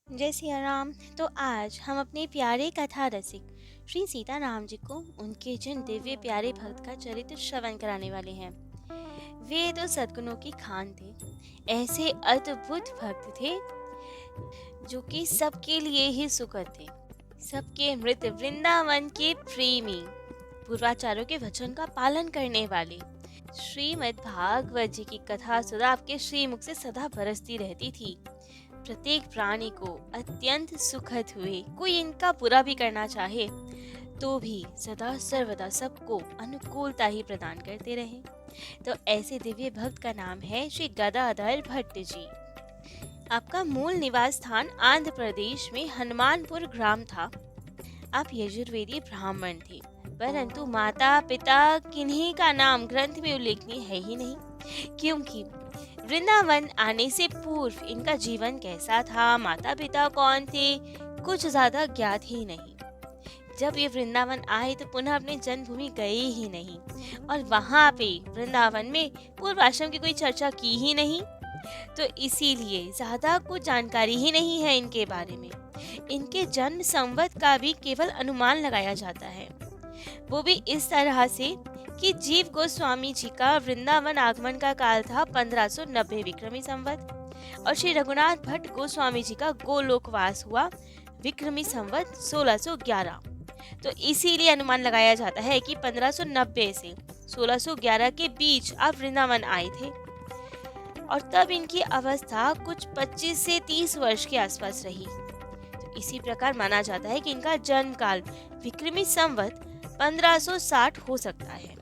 जय सिया राम। तो आज हम अपने प्यारे कथा रसिक श्री सीताराम जी को उनके जिन दिव्य प्यारे भक्त का चरित्र श्रवण कराने वाले हैं। वे तो सद्गुणों की खान थे। ऐसे अद्भुत भक्त थे जो कि सबके लिए ही सुखद थे, सबके मृत वृंदावन के प्रेमी, पूर्वाचार्यों के वचन का पालन करने वाले। श्रीमद् भागवत जी की कथा सदा आपके श्रीमुख से सदा बरसती रहती थी। प्रत्येक प्राणी को अत्यंत सुखद हुए, कोई इनका बुरा भी करना चाहे तो भी सदा सर्वदा सबको अनुकूलता ही प्रदान करते रहे। तो ऐसे दिव्य भक्त का नाम है श्री गदाधर भट्ट जी। आपका मूल निवास स्थान आंध्र प्रदेश में हनुमानपुर ग्राम था। आप यजुर्वेदी ब्राह्मण थे, परंतु माता पिता किन्हीं का नाम ग्रंथ में उल्लेखनीय है ही नहीं, क्योंकि वृंदावन आने से पूर्व इनका जीवन कैसा था, माता पिता कौन थे, कुछ ज्यादा ज्ञात ही नहीं। जब ये वृंदावन आए तो पुनः अपने जन्मभूमि गए ही नहीं, और वहां पे वृंदावन में पूर्व आश्रम की कोई चर्चा की ही नहीं, तो इसीलिए ज्यादा कुछ जानकारी ही नहीं है इनके बारे में। इनके जन्म संवत का भी केवल अनुमान लगाया जाता है, वो भी इस तरह से कि जीव गोस्वामी जी का वृंदावन आगमन का काल था 1590 विक्रमी संवत, और श्री रघुनाथ भट्ट गोस्वामी जी का गोलोकवास हुआ विक्रमी संवत 1611। तो इसीलिए अनुमान लगाया जाता है कि 1590 से 1611 के बीच आप वृंदावन आए थे, और तब इनकी अवस्था कुछ 25 से 30 वर्ष के आसपास रही। तो इसी प्रकार माना जाता है कि इनका जन्म काल विक्रमी संवत 1560 हो सकता है।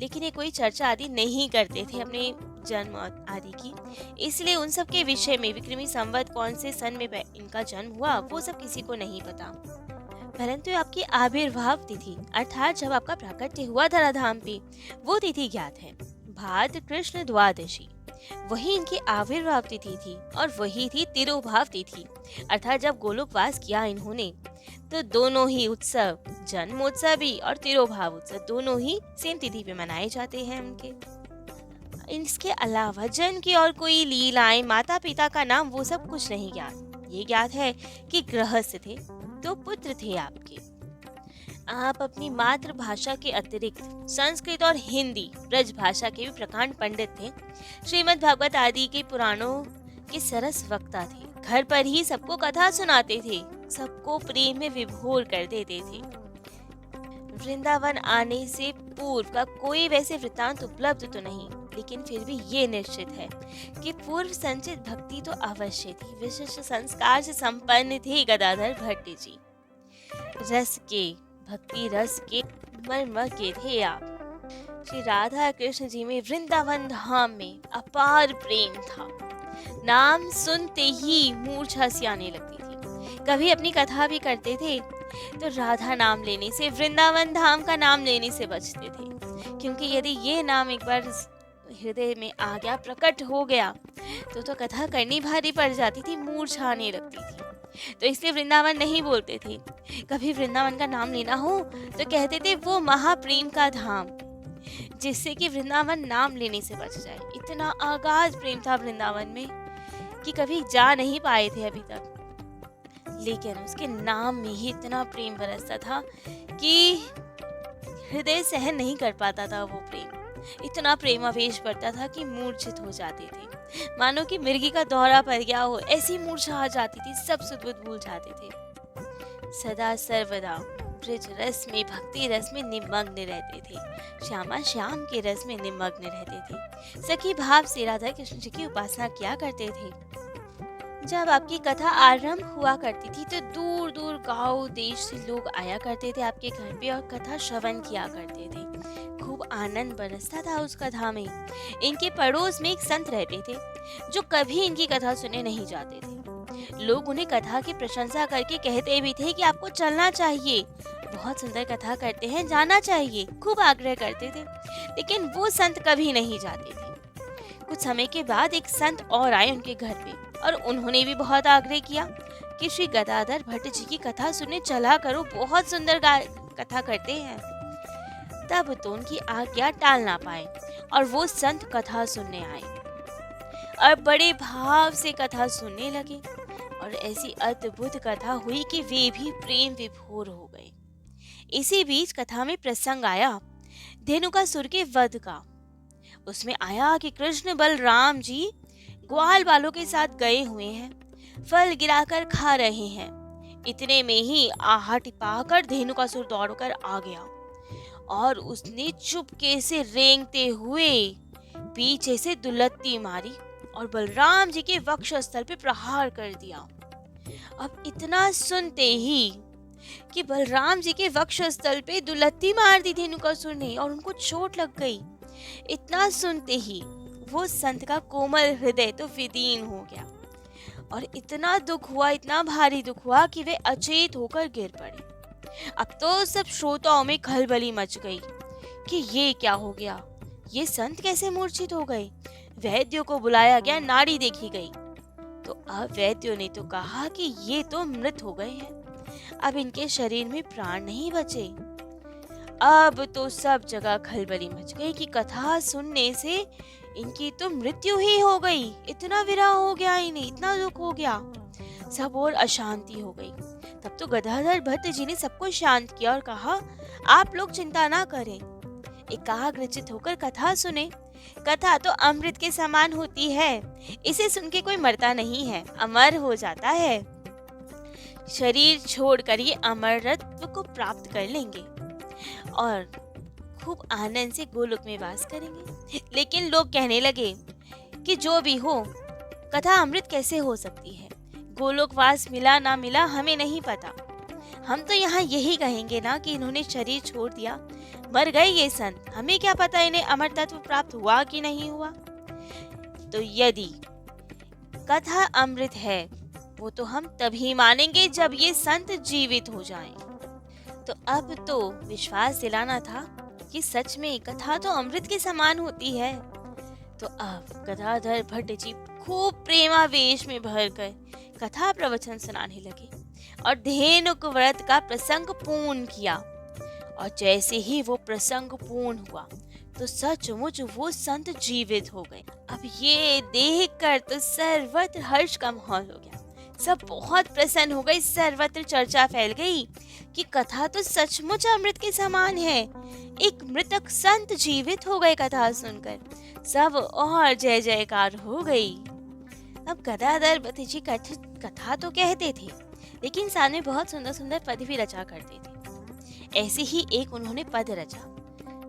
लेकिन ये कोई चर्चा आदि नहीं करते थे अपने जन्म आदि की, इसलिए उन सब के विषय में विक्रमी संवत कौन से सन में इनका जन्म हुआ वो सब किसी को नहीं पता। परंतु आपकी आविर्भाव तिथि अर्थात जब आपका प्राकट्य हुआ धराधाम पे, वो तिथि ज्ञात है, भाद्र कृष्ण द्वादशी। वही इनकी आविर्भाव तिथि थी, और वही थी तिरोभाव तिथि, अर्थात जब गोलोकवास किया इन्होंने, तो दोनों ही उत्सव, जन्मोत्सव भी और तिरोभाव उत्सव दोनों ही सेम तिथि पे मनाए जाते हैं उनके। इसके अलावा जन्म की और कोई लीलाएं, माता पिता का नाम, वो सब कुछ नहीं ज्ञात। ये ज्ञात है कि गृहस्थ थे, दो पुत्र थे आपके। आप अपनी मातृभाषा के अतिरिक्त संस्कृत और हिंदी ब्रज भाषा के भी प्रकांड पंडित थे। श्रीमद् भागवत आदि के पुराणों के सरस वक्ता थे। घर पर ही सबको कथा सुनाते थे, सबको प्रेम में विभोर कर देते थे। वृंदावन आने से पूर्व का कोई वैसे वृत्तांत उपलब्ध तो नहीं, लेकिन फिर भी ये निश्चित है कि पूर्व संचित भक्ति तो अवश्य थी। विशिष्ट संस्कार से संपन्न थे गदाधर भट्ट जी। रस के, भक्ति रस के मर्म के थे आप। श्री राधा कृष्ण जी में वृंदावन धाम में अपार प्रेम था। नाम सुनते ही मूर्छा सी आने लगती थी। कभी अपनी कथा भी करते थे तो राधा नाम लेने से, वृंदावन धाम का नाम लेने से बचते थे, क्योंकि यदि ये नाम एक बार हृदय में आ गया, प्रकट हो गया, तो कथा करनी भारी पड़ जाती थी, मूर्छा आने लगती थी। तो इसलिए वृंदावन नहीं बोलते थे। कभी वृंदावन का नाम लेना हो तो कहते थे वो महाप्रेम का धाम, जिससे कि वृंदावन नाम लेने से बच जाए। इतना अगाध प्रेम था वृंदावन में कि कभी जा नहीं पाए थे अभी तक, लेकिन उसके नाम में ही इतना प्रेम बरसता था कि हृदय सहन नहीं कर पाता था वो प्रेम। इतना प्रेमावेश बढ़ता था कि मूर्छित हो जाते थे, मानो कि मिर्गी का दौरा पड़ गया हो, ऐसी मूर्छा आ जाती थी, सब सुध भूल जाते थे। सदा सर्वदा ब्रज रस में, भक्ति रस में निमग्न रहते थे, श्यामा श्याम के रस में निमग्न रहते थे। सखी भाव से राधा कृष्ण जी की उपासना किया करते थे। जब आपकी कथा आरंभ हुआ करती थी तो दूर दूर गांव देश से लोग आया करते थे आपके घर पे और कथा श्रवण किया करते थे। खूब आनंद बरसता था उस कथा में। इनके पड़ोस में एक संत रहते थे जो कभी इनकी कथा सुने नहीं जाते थे। लोग उन्हें कथा की प्रशंसा करके कहते भी थे कि आपको चलना चाहिए, बहुत सुंदर कथा करते हैं, जाना चाहिए, खूब आग्रह करते थे। लेकिन वो संत कभी नहीं जाते थे। कुछ समय के बाद एक संत और आए उनके घर पे, और उन्होंने भी बहुत आग्रह किया कि श्री गदाधर भट्ट जी की कथा सुनने चला करो, बहुत सुंदर कथा करते हैं। तब तो उनकी आज्ञा टाल ना पाए और वो संत कथा सुनने आए और बड़े भाव से कथा सुनने लगे। और ऐसी अद्भुत कथा हुई कि वे भी प्रेम विभोर हो गए। इसी बीच कथा में प्रसंग आया धेनुकासुर के वध का। उसमें आया कि कृष्ण बलराम जी ग्वाल बालों के साथ गए हुए हैं, फल गिराकर खा रहे हैं। इतने में ही आहट पाकर धेनुकासुर दौड़कर आ गया और उसने चुपके से रेंगते हुए पीछे से दुलत्ती मारी और बलराम जी के वक्षस्थल पे प्रहार कर दिया। अब इतना सुनते ही कि बलराम जी के वक्षस्थल पे दुलत्ती मार दी धेनुकासुर ने और उनको चोट लग गई, इतना सुनते ही वो संत का कोमल हृदय तो विदीन हो गया और इतना दुख हुआ, इतना भारी दुख हुआ कि वे अचेत होकर गिर पड़े। अब तो सब श्रोताओं में खलबली मच गई कि ये क्या हो गया, ये संत कैसे मूर्छित हो गए। वैद्यों को बुलाया गया, नाड़ी देखी गई तो अब वैद्यों ने तो कहा कि ये तो मृत हो गए हैं, अब इनके शरीर में प्राण नहीं बचे। अब तो सब जगह खलबली मच गई कि कथा सुनने से इनकी तो मृत्यु ही हो गई, इतना विरह हो गया इन्हें, इतना दुख हो गया, सब और अशांति हो गई। तब तो गदाधर भट्ट जी ने सबको शांत किया और कहा, आप लोग चिंता ना करें, एकाग्रचित होकर कथा सुने। कथा तो अमृत के समान होती है, इसे सुन के कोई मरता नहीं है, अमर हो जाता है। शरीर छोड़कर ये अमरत्व को प्राप्त कर लेंगे और खूब आनंद से गोलोक में वास करेंगे। लेकिन लोग कहने लगे कि जो भी हो, कथा अमृत कैसे हो सकती है, गोलोकवास मिला ना मिला हमें नहीं पता। हम तो यहाँ यही कहेंगे ना कि इन्होंने शरीर छोड़ दिया, मर गए ये संत, हमें क्या पता इन्हें अमर तत्व प्राप्त हुआ कि नहीं हुआ। तो यदि कथा अमृत है वो तो हम तभी मानेंगे जब ये संत जीवित हो जाएं। तो अब तो विश्वास दिलाना था कि सच में कथा तो अमृत के समान होती है। तो अब गदाधर भट्ट जी खूब प्रेमावेश में भर कर कथा प्रवचन सुनाने लगे और धेनुक व्रत का प्रसंग पूर्ण किया। और जैसे ही वो प्रसंग पूर्ण हुआ तो सचमुच वो संत जीवित हो गए। अब ये देखकर तो सर्वत्र हर्ष का माहौल हो गया, सब बहुत प्रसन्न हो गए, सर्वत्र चर्चा फैल गई कि कथा तो सचमुच अमृत के समान है, एक मृतक संत जीवित हो गए। कथा सुनकर सब और जय जयकार हो गई। अब गदाधर भट्ट जी कथा तो कहते थे लेकिन सामने बहुत सुंदर सुंदर पद भी रचा करते थे। ऐसे ही एक उन्होंने पद रचा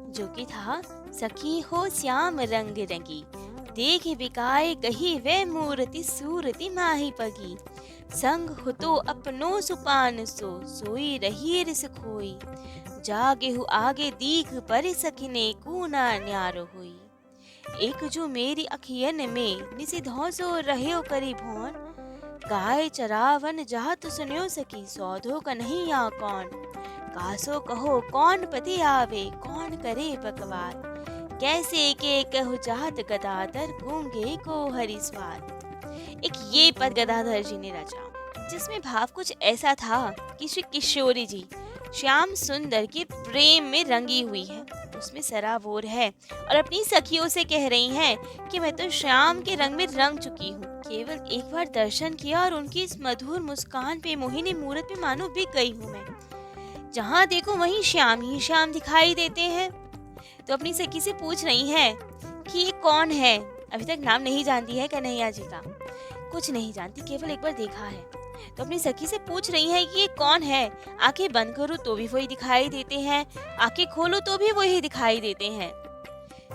जो कि था, सखी हो श्याम रंग रंगी, देख बिकाए कही वे मूर्ति सूरति माही पगी, संग हो तो अपनो सुपान सो, सोई रही रिस खोई, जागे हु आगे दीख पर सखने को ना न्यारो हुई, एक जो मेरी अखियन में निसी धौसो रहे करी भौन, गाय चरावन जात सुन्यो सकी, सौधो का नहीं या कौन, कासो कहो कौन पति आवे, कौन करे बकवाद, कैसे के कहु जात गदाधर, गूंगे को हरि स्वाद। एक ये पद गदाधर जी ने रचा जिसमें भाव कुछ ऐसा था कि श्री किशोरी जी श्याम सुंदर के प्रेम में रंगी हुई है, उसमें सराबोर है और अपनी सखियों से कह रही हैं कि मैं तो श्याम के रंग में रंग चुकी हूँ, केवल एक बार दर्शन किया और उनकी इस मधुर मुस्कान पे, मोहिनी मूरत पे मानो बिक गई हूँ मैं, जहाँ देखो वहीं श्याम ही श्याम दिखाई देते हैं। तो अपनी सखी से पूछ रही हैं कि ये कौन है, अभी तक नाम नहीं जानती है कन्हैया जी का, कुछ नहीं जानती, केवल एक बार देखा है। तो अपनी सखी से पूछ रही है कि ये कौन है, आंखें बंद करो तो भी वही दिखाई देते हैं, आंखें खोलो तो भी वही दिखाई देते हैं,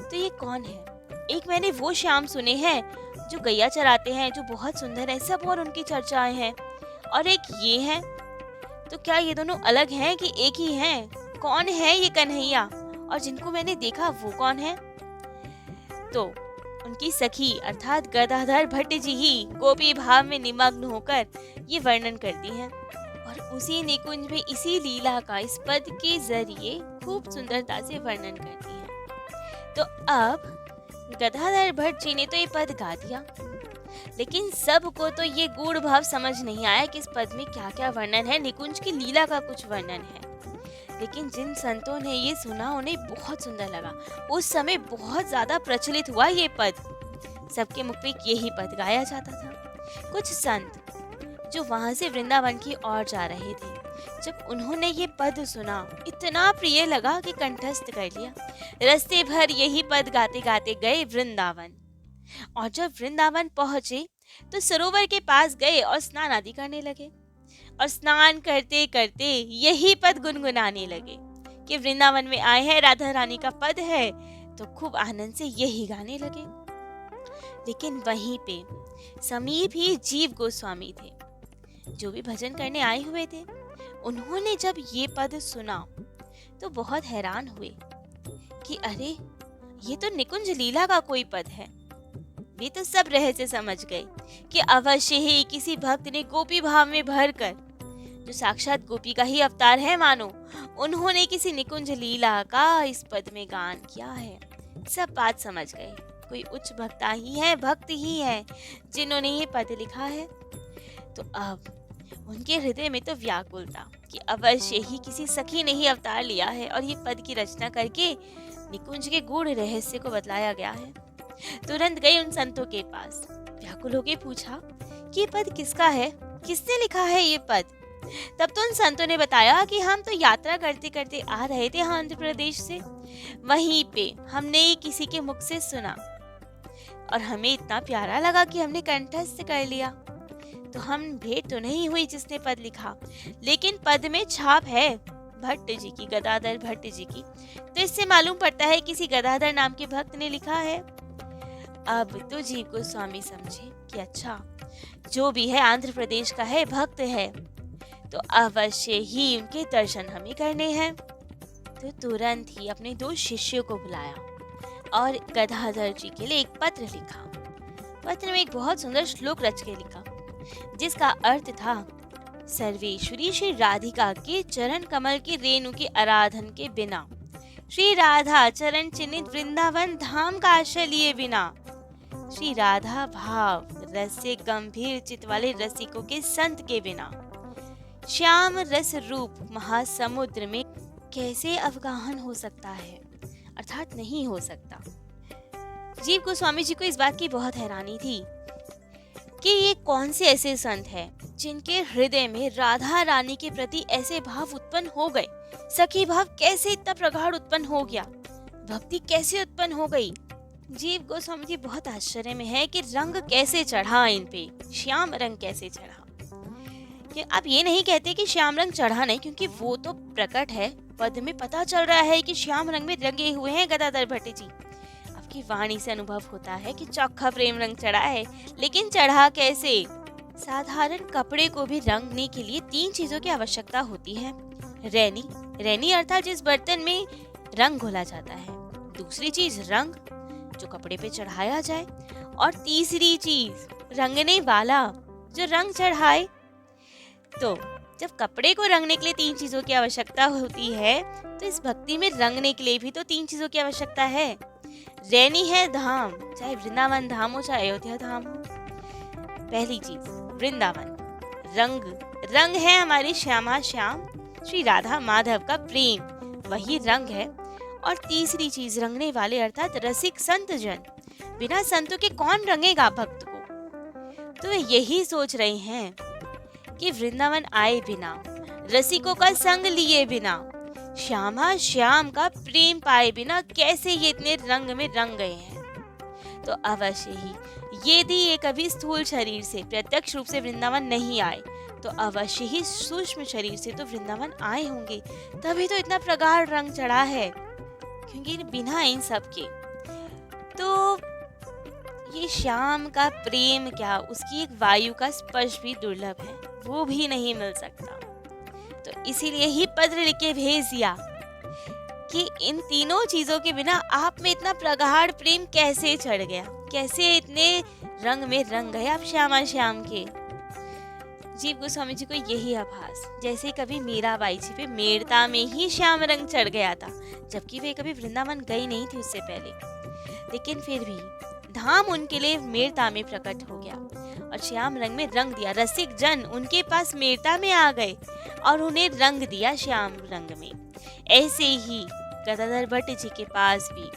तो ये कौन है। एक मैंने वो श्याम सुने हैं जो गैया चराते हैं, जो बहुत सुंदर है, सब और उनकी चर्चाएं हैं, और एक ये है, तो क्या ये दोनों अलग हैं कि एक ही हैं? कौन है ये कन्हैया और जिनको मैंने देखा वो कौन है। तो उनकी सखी अर्थात गदाधर भट्ट जी ही गोपी भाव में निमग्न होकर ये वर्णन करती हैं और उसी निकुंज में इसी लीला का इस पद के जरिए खूब सुंदरता से वर्णन करती हैं। तो अब गदाधर भट्ट जी ने तो ये पद गा दिया, लेकिन सबको तो ये गूढ़ भाव समझ नहीं आया कि इस पद में क्या क्या वर्णन है, निकुंज की लीला का कुछ वर्णन है। लेकिन जिन संतों ने ये सुना उन्हें बहुत सुंदर लगा, उस समय बहुत ज्यादा प्रचलित हुआ ये पद, सबके मुख पे यही पद गाया जाता था। कुछ संत जो वहां से वृंदावन की ओर जा रहे थे। जब उन्होंने ये पद सुना, इतना प्रिय लगा कि कंठस्थ कर लिया। रास्ते भर यही पद गाते गाते गए वृंदावन। और जब वृंदावन पहुंचे तो सरोवर के पास गए और स्नान आदि करने लगे। और स्नान करते करते यही पद गुनगुनाने लगे कि वृंदावन में आए हैं, राधा रानी का पद है, तो खूब आनंद से यही गाने लगे। लेकिन वहीं पे समीप ही जीव गोस्वामी थे, जो भी भजन करने आए हुए थे। उन्होंने जब ये पद सुना तो बहुत हैरान हुए कि अरे, ये तो निकुंज लीला का कोई पद है। वे तो सब रहस्य समझ गए कि अवश्य ही किसी भक्त ने गोपी भाव में भरकर, जो साक्षात गोपी का ही अवतार है मानो, उन्होंने किसी निकुंज लीला का इस पद में गान किया है। सब बात समझ गए, कोई उच्च भक्ता ही है, भक्त ही है जिन्होंने ये पद लिखा है। तो अब उनके हृदय में तो व्याकुलता कि अवश्य ही किसी सखी ने ही अवतार लिया है और ये पद की रचना करके निकुंज के गूढ़ रहस्य को बतलाया गया है। तुरंत गए उन संतों के पास, व्याकुल होकर पूछा कि ये पद किसका है, किसने लिखा है ये पद। तब तो उन संतों ने बताया कि हम तो यात्रा करते करते आ रहे थे आंध्र प्रदेश से, वहीं पे हमने किसी के मुख से सुना और हमें इतना प्यारा लगा कि हमने कंठस्थ कर लिया। तो हम भेंट तो नहीं हुई जिसने पद लिखा, लेकिन पद में छाप है भट्ट जी की, गदाधर भट्ट जी की। तो इससे मालूम पड़ता है किसी गदाधर नाम के भक्त ने लिखा है। अब तो जीव गोस्वामी समझे कि अच्छा, जो भी है आंध्र प्रदेश का है, भक्त है, तो अवश्य ही उनके दर्शन हमें करने हैं। तो तुरंत ही अपने 2 शिष्यों को बुलाया और गदाधर जी के लिए एक पत्र लिखा। पत्र में एक बहुत सुंदर श्लोक रच के लिखा, जिसका अर्थ था, सर्वेश्वरी श्री राधिका के चरण कमल की रेणु के आराधन के बिना, श्री राधा चरण चिन्हित वृंदावन धाम का आश्रय लिए बिना, श्री राधा भाव रस से गंभीर चित वाले रसिकों के संत के बिना, श्याम रस रूप महासमुद्र में कैसे अवगाहन हो सकता है, अर्थात नहीं हो सकता। जीव गोस्वामी जी को इस बात की बहुत हैरानी थी कि ये कौन से ऐसे संत हैं जिनके हृदय में राधा रानी के प्रति ऐसे भाव उत्पन्न हो गए। सखी भाव कैसे इतना प्रगाढ़ उत्पन्न हो गया, भक्ति कैसे उत्पन्न हो गई। जीव गोस्वामी जी बहुत आश्चर्य में है कि रंग कैसे चढ़ा इन पे, श्याम रंग कैसे चढ़ा। कि आप ये नहीं कहते कि श्याम रंग चढ़ा नहीं, क्योंकि वो तो प्रकट है, पद में पता चल रहा है कि श्याम रंग में रंगे हुए हैं गदाधर भट्ट जी। आपकी वाणी से अनुभव होता है कि चौखा प्रेम रंग चढ़ा है, लेकिन चढ़ा कैसे। साधारण कपड़े को भी रंगने के लिए 3 चीजों की आवश्यकता होती है। रैनी, रैनी अर्थात जिस बर्तन में रंग घोला जाता है। दूसरी चीज रंग, जो कपड़े पे चढ़ाया जाए। और तीसरी चीज रंगने वाला, जो रंग चढ़ाए। तो जब कपड़े को रंगने के लिए 3 चीजों की आवश्यकता होती है, तो इस भक्ति में रंगने के लिए भी तो 3 चीजों की आवश्यकता है। रैनी है धाम, चाहे वृंदावन धाम हो चाहे अयोध्या धाम हो। पहली चीज वृंदावन, रंग, रंग है हमारी श्यामा श्याम श्री राधा माधव का प्रेम, वही रंग है। और तीसरी चीज रंगने वाले अर्थात रसिक संत जन, बिना संतों के कौन रंगेगा भक्त को। तो यही सोच रहे हैं कि वृंदावन आए बिना, रसिकों का संग लिए बिना, श्यामा श्याम का प्रेम पाए बिना कैसे ये इतने रंग में रंग गए हैं। तो अवश्य ही यदि ये कभी स्थूल शरीर से प्रत्यक्ष रूप से वृंदावन नहीं आए, तो अवश्य ही सूक्ष्म शरीर से तो वृंदावन आए होंगे, तभी तो इतना प्रगाढ़ रंग चढ़ा है। क्योंकि बिना इन सब के तो ये श्याम का प्रेम क्या, उसकी एक वायु का स्पर्श भी दुर्लभ है, वो भी नहीं मिल सकता। तो इसीलिए ही पत्र लिख के भेज दिया कि इन तीनों चीजों के बिना आप में इतना प्रगाढ़ प्रेम कैसे चढ़ गया, कैसे इतने रंग में रंग गए आप श्यामा श्याम के। जीव गोस्वामी जी को यही आभास, जैसे कभी मीराबाई जी पे मेड़ता में ही श्याम रंग चढ़ गया था, जबकि वे कभी वृंदावन गई नहीं थी उससे पहले। लेकिन फिर भी धाम उनके लिए मेड़ता में प्रकट हो गया और श्याम रंग में रंग दिया। रसिक जन उनके पास मेड़ता में आ गए और उन्हें रंग दिया श्याम रंग में। ऐसे ही गदाधर भट्ट जी के पास भी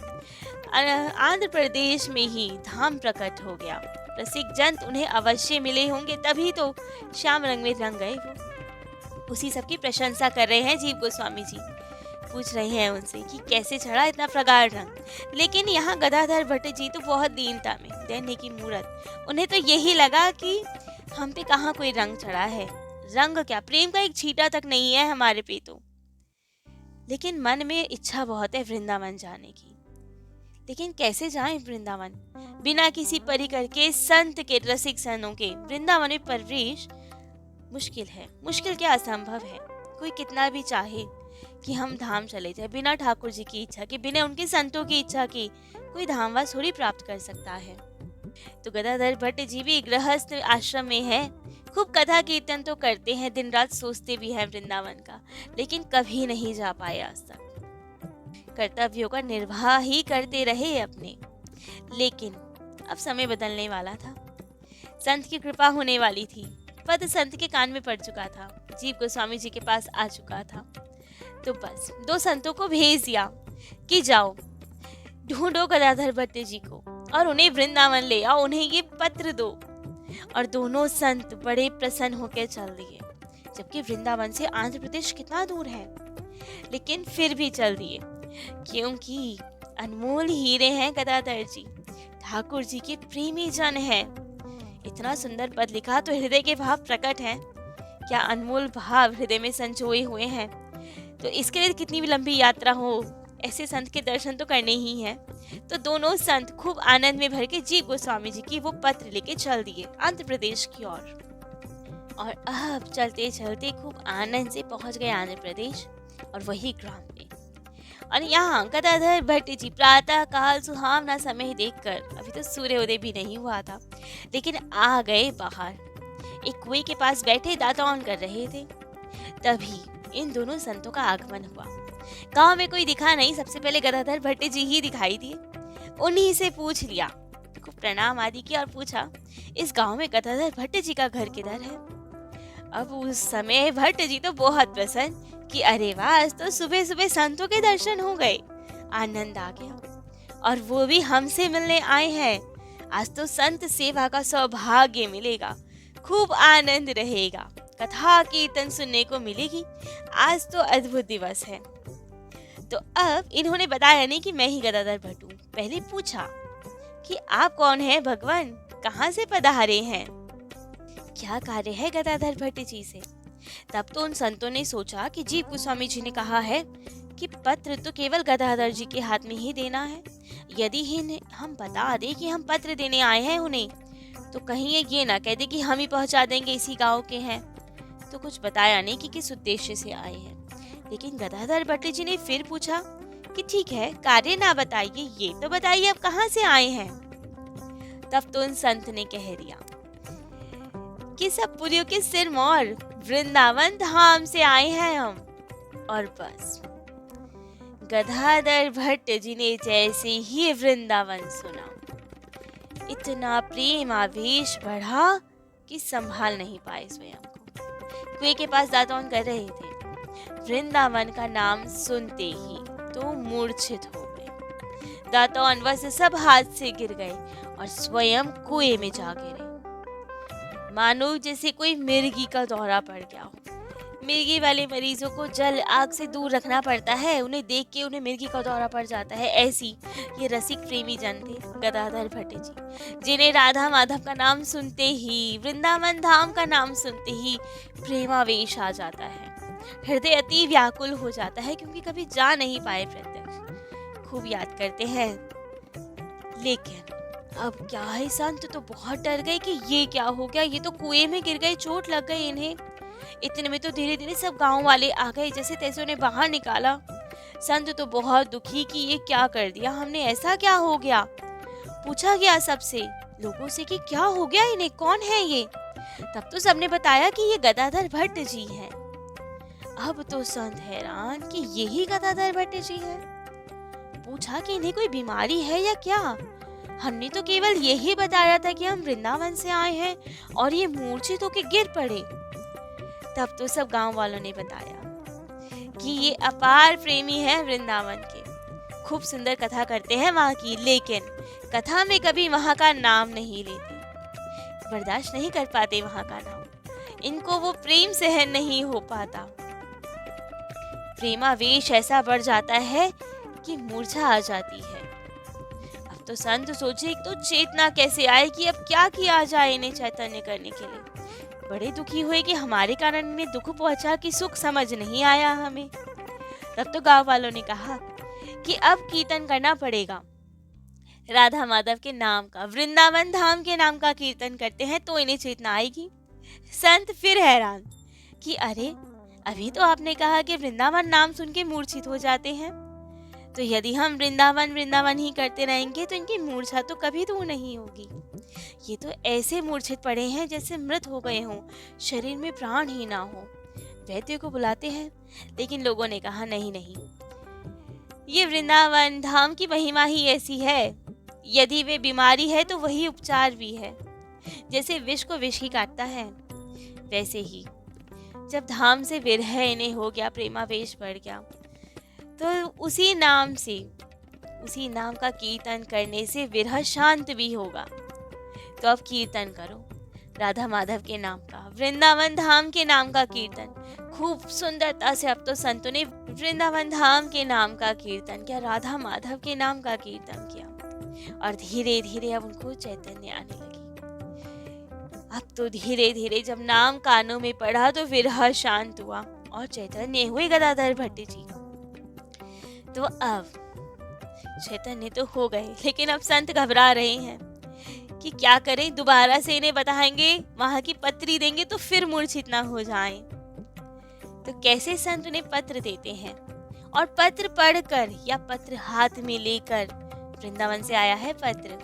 आंध्र प्रदेश में ही धाम प्रकट हो गया रसिक जन उन्हें अवश्य मिले होंगे, तभी तो श्याम रंग में रंग गए वो। उसी सबकी प्रशंसा कर रहे हैं जीव गोस्वामी जी। पूछ रहे हैं उनसे कि कैसे चढ़ा इतना प्रगाढ़ रंग। लेकिन यहाँ गदाधर भट्ट जी तो बहुत दीनता में, दैन्य की मूरत। उन्हें तो यही लगा कि हम पे कहाँ कोई रंग चढ़ा है, रंग क्या, प्रेम का एक छींटा तक नहीं है हमारे पे तो। लेकिन मन में इच्छा बहुत है वृंदावन जाने की। लेकिन कैसे जाएं वृंदावन बिना किसी परिकर के, संत के, रसिक सनों के? वृंदावन में प्रवेश मुश्किल है, मुश्किल क्या असंभव है। कोई कितना भी चाहे कि हम धाम चले जाए, बिना ठाकुर जी की इच्छा के, बिना उनके संतों की इच्छा के कोई धामवास थोड़ी प्राप्त कर सकता है। तो गदाधर भट्ट जी भी गृहस्थ आश्रम में है, खूब कथा कीर्तन तो करते हैं, दिन रात सोचते भी हैं वृंदावन का, लेकिन कभी नहीं जा पाए आज तक। कर्तव्यों का निर्वाह ही करते रहे अपने। लेकिन अब समय बदलने वाला था, संत की कृपा होने वाली थी, पद संत के कान में पड़ चुका था, जीव गोस्वामी जी के पास आ चुका था। तो बस 2 संतों को भेज दिया कि जाओ ढूंढो गदाधर भट्ट जी को और उन्हें वृंदावन ले आओ, उन्हें ये पत्र दो। और दोनों संत बड़े प्रसन्न होकर चल दिए, जबकि वृंदावन से आंध्र प्रदेश कितना दूर है, लेकिन फिर भी चल दिए, क्योंकि अनमोल हीरे हैं गदाधर जी, ठाकुर जी के प्रेमी जन हैं। इतना सुंदर पद लिखा तो हृदय के भाव प्रकट हैं, क्या अनमोल भाव हृदय में संजोए हुए हैं। तो इसके लिए कितनी भी लंबी यात्रा हो, ऐसे संत के दर्शन तो करने ही हैं। तो दोनों संत खूब आनंद में भर के जीव गोस्वामी जी की वो पत्र लेके चल दिए आंध्र प्रदेश की ओर। और अब चलते चलते खूब आनंद से पहुंच गए आंध्र प्रदेश और वही ग्राम में। और यहाँ गदाधर भट्ट जी प्रातः काल सुहावना समय देखकर, अभी तो सूर्योदय भी नहीं हुआ था, लेकिन आ गए बाहर। एक कुएं के पास बैठे दातौन कर रहे थे। तभी इन दोनों संतों का आगमन हुआ। गांव में कोई दिखा नहीं, सबसे पहले गदाधर भट्ट जी ही दिखाई दिए। उन्हीं से पूछ लिया, खूब प्रणाम आदि किया और पूछा, इस गांव में गदाधर भट्ट जी का घर किधर है? अब उस समय भट्ट जी तो बहुत प्रसन्न कि अरे वाह, आज तो सुबह सुबह संतों के दर्शन हो गए, आनंद आ गया, और वो भी हमसे मिलने आए हैं। आज तो संत सेवा का सौभाग्य मिलेगा, खूब आनंद रहेगा, कथा कीर्तन सुनने को मिलेगी, आज तो अद्भुत दिवस है। तो अब इन्होंने बताया नहीं कि मैं ही गदाधर भट्ट हूँ। पहले पूछा कि आप कौन हैं भगवान, कहाँ से पधारे हैं, क्या कार्य है गदाधर भट्ट जी से? तब तो उन संतों ने सोचा कि जीव गोस्वामी जी ने कहा है कि पत्र तो केवल गदाधर जी के हाथ में ही देना है। यदि ही हम बता दें कि हम पत्र देने आए हैं उन्हें, तो कहीं ये ना कह दे कि हम ही पहुंचा देंगे, इसी गांव के हैं। तो कुछ बताया नहीं कि किस उद्देश्य से आए हैं। लेकिन गदाधर भट्ट जी ने फिर पूछा कि ठीक है, कार्य ना बताइए, ये तो बताइए आप कहाँ से आए हैं। तब तो उन संत ने कह दिया कि सब पुरियों के सिर मोर, वृंदावन धाम से आए हैं हम। और बस गदाधर भट्ट जी ने जैसे ही वृंदावन सुना, इतना प्रेम आवेश बढ़ा कि संभाल नहीं पाए स्वयं को। कुएं के पास दातौन कर रहे थे, वृंदावन का नाम सुनते ही तो मूर्छित हो गए। दातौन वैसे सब हाथ से गिर गए और स्वयं कुएं में जा गिरे, मानो जैसे कोई मिर्गी का दौरा पड़ गया हो। मिर्गी वाले मरीजों को जल आग से दूर रखना पड़ता है, उन्हें देख के उन्हें मिर्गी का दौरा पड़ जाता है। ऐसी ये रसिक प्रेमी जन थे गदाधर भट्ट जी, जिन्हें राधा माधव का नाम सुनते ही, वृंदावन धाम का नाम सुनते ही प्रेमावेश आ जाता है, हृदय अति व्याकुल हो जाता है, क्योंकि कभी जा नहीं पाए प्रत्यक्ष, खूब याद करते हैं। लेकिन अब क्या है, संत तो बहुत डर गए कि ये क्या हो गया, ये तो कुएं में गिर गए, चोट लग गई इन्हें। इतने में तो धीरे धीरे सब गांव वाले आ गए, जैसे तैसे उन्हें बाहर निकाला। संत तो बहुत दुखी कि ये क्या कर दिया हमने, ऐसा क्या हो गया। पूछा गया सबसे, लोगों से कि क्या हो गया इन्हें, कौन है ये। तब तो सबने बताया कि ये गदाधर भट्ट जी हैं। अब तो संत हैरान कि यही गदाधर भट्ट जी हैं। पूछा कि इन्हें कोई बीमारी है या क्या, हमने तो केवल यही बताया था कि हम वृंदावन से आए हैं और ये मूर्छित होके गिर पड़े। तब तो सब गांव वालों ने बताया कि ये अपार प्रेमी हैं वृंदावन के, खूब सुंदर कथा करते हैं वहाँ की, लेकिन कथा में कभी वहाँ का नाम नहीं लेते। बर्दाश्त नहीं कर पाते वहां का नाम, इनको वो प्रेम सहन नहीं हो पाता। प्रेमावेश ऐसा बढ़ जाता है कि मूर्छा आ जाती है। अब तो संत सोचे तो चेतना कैसे आए कि अब क्या किया जाए इन्हें चैतन्य करने के लिए। बड़े दुखी हुए कि हमारे कारण इन्हें दुख पहुंचा कि सुख समझ नहीं आया हमें। तब तो गांव वालों ने कहा कि अब कीर्तन करना पड़ेगा, राधा माधव के नाम का, वृंदावन धाम के नाम का कीर्तन करते हैं तो इन्हें चेतना आएगी। संत फिर हैरान कि अरे, अभी तो आपने कहा कि वृंदावन नाम सुन के मूर्छित हो जाते हैं, तो यदि हम वृंदावन वृंदावन ही करते रहेंगे तो इनकी मूर्छा तो कभी दूर नहीं होगी। ये तो ऐसे मूर्छित पड़े हैं जैसे मृत हो गए हों, शरीर में प्राण ही ना हो। वैद्य को बुलाते हैं, लेकिन लोगों ने कहा नहीं नहीं, ये वृंदावन धाम की महिमा ही ऐसी है, यदि वे बीमारी है तो वही उपचार भी है। जैसे विष को विष ही काटता है, वैसे ही जब धाम से विरह इन्हें हो गया, प्रेमावेश बढ़ गया, तो उसी नाम का कीर्तन करने से विरह शांत भी होगा। तो अब कीर्तन करो राधा माधव के नाम का, वृंदावन धाम के नाम का कीर्तन। खूब सुंदरता से अब तो संतों ने वृंदावन धाम के नाम का कीर्तन किया, राधा माधव के नाम का कीर्तन किया, और धीरे धीरे अब उनको चैतन्य आने लगी। अब तो धीरे धीरे जब नाम कानों में पड़ा तो विरह शांत हुआ और चैतन्य हुए गदाधर भट्ट जी। तो अब चैतन्य तो हो गए, लेकिन अब संत घबरा रहे हैं कि क्या करें, दोबारा से इन्हें बताएंगे, वहां की पत्री देंगे तो फिर मूर्छित ना हो जाएं। तो कैसे संत उन्हें पत्र देते हैं, और पत्र पढ़कर या पत्र हाथ में लेकर, वृंदावन से आया है पत्र,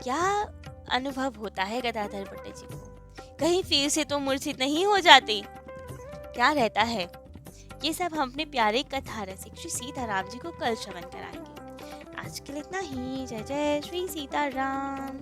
क्या अनुभव होता है गदाधर भट्ट जी को? कहीं फिर से तो मूर्छित नहीं हो जाते? क्या रहता है? ये सब हम अपने प्यारे कथा रसिक श्री सीताराम जी को कल श्रवण कराएंगे। आज के लिए इतना ही। जय जय श्री सीताराम।